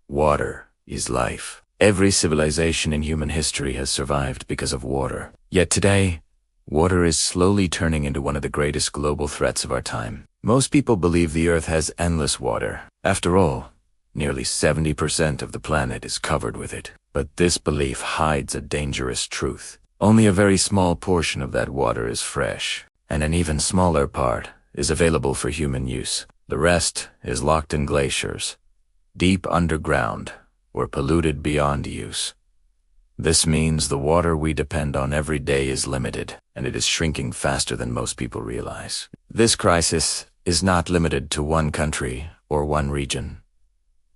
Water is life. Every civilization in human history has survived because of water. Yet today, water is slowly turning into one of the greatest global threats of our time. Most people believe the Earth has endless water. After all, nearly 70% of the planet is covered with it. But this belief hides a dangerous truth. Only a very small portion of that water is fresh, and an even smaller part is available for human use. The rest is locked in glaciers, deep underground, or polluted beyond use. This means the water we depend on every day is limited, and it is shrinking faster than most people realize. This crisis is not limited to one country or one region.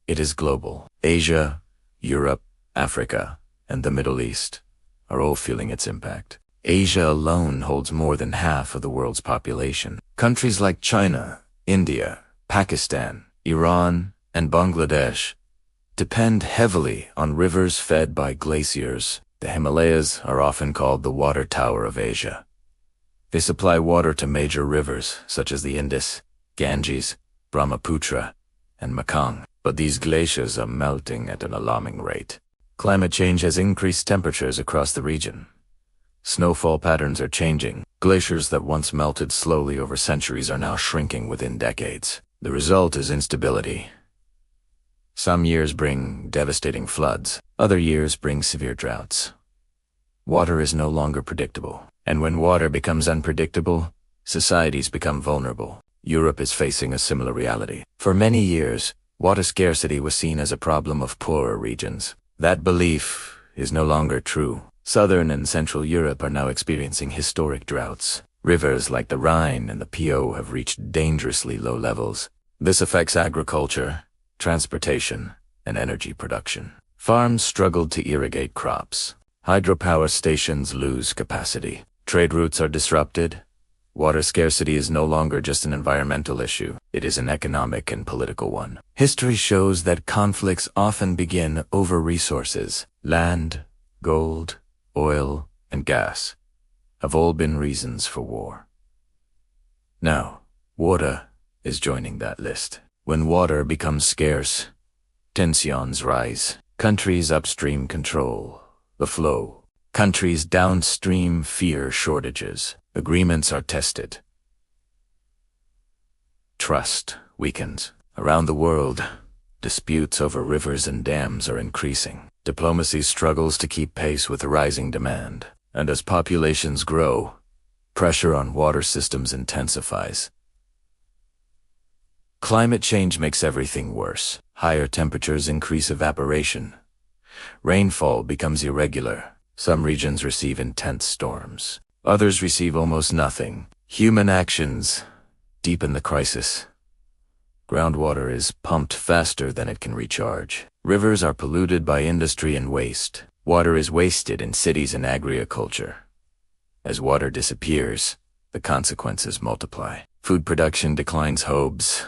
It is global. Asia, Europe, Africa, and the Middle East are all feeling its impact. Asia alone holds more than half of the world's population. Countries like China, India, Pakistan, Iran, and Bangladesh depend heavily on rivers fed by glaciers. The Himalayas are often called the water tower of Asia. They supply water to major rivers such as the Indus, Ganges, Brahmaputra, and Mekong. But these glaciers are melting at an alarming rate. Climate change has increased temperatures across the region. Snowfall patterns are changing. Glaciers that once melted slowly over centuries are now shrinking within decades. The result is instability. Some years bring devastating floods. Other years bring severe droughts. Water is no longer predictable. And when water becomes unpredictable, societies become vulnerable. Europe is facing a similar reality. For many years, water scarcity was seen as a problem of poorer regions. That belief is no longer true. Southern and Central Europe are now experiencing historic droughts. Rivers like the Rhine and the Po have reached dangerously low levels. This affects agriculture, transportation, and energy production. Farms struggle to irrigate crops. Hydropower stations lose capacity. Trade routes are disrupted. Water scarcity is no longer just an environmental issue. It is an economic and political one. History shows that conflicts often begin over resources. Land, gold, oil, and gas have all been reasons for war. Now, water is joining that list. When water becomes scarce, tensions rise. Countries upstream control the flow. Countries downstream fear shortages. Agreements are tested. Trust weakens. Around the world, disputes over rivers and dams are increasing. Diplomacy struggles to keep pace with the rising demand. And as populations grow, pressure on water systems intensifies. Climate change makes everything worse. Higher temperatures increase evaporation. Rainfall becomes irregular. Some regions receive intense storms. Others receive almost nothing. Human actions deepen the crisis. Groundwater is pumped faster than it can recharge. Rivers are polluted by industry and waste. Water is wasted in cities and agriculture. As water disappears, the consequences multiply. Food production declines. Homes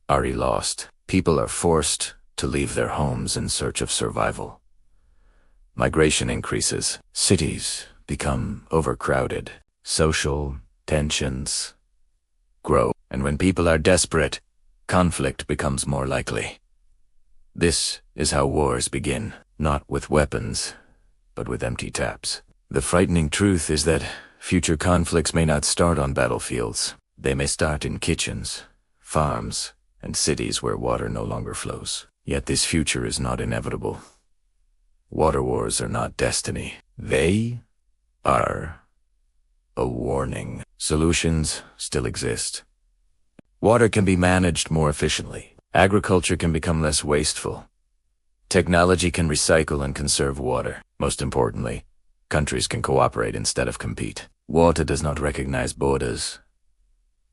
are lost. People are forced to leave their homes in search of survival. Migration increases. Cities become overcrowded. Social tensions grow. And when people are desperate, conflict becomes more likely. This is how wars begin, not with weapons, but with empty taps. The frightening truth is that future conflicts may not start on battlefields. They may start in kitchens, farms, and cities where water no longer flows. Yet this future is not inevitable. Water wars are not destiny. They are a warning. Solutions still exist. Water can be managed more efficiently. Agriculture can become less wasteful. Technology can recycle and conserve water. Most importantly, countries can cooperate instead of compete. Water does not recognize borders.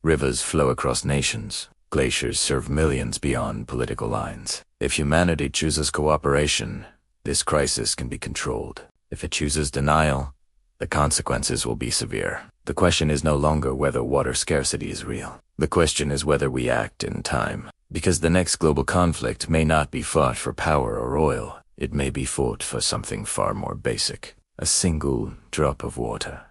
Rivers flow across nations. Glaciers serve millions beyond political lines. If humanity chooses cooperation, this crisis can be controlled. If it chooses denial, the consequences will be severe. The question is no longer whether water scarcity is real. The question is whether we act in time. Because the next global conflict may not be fought for power or oil. It may be fought for something far more basic. A single drop of water.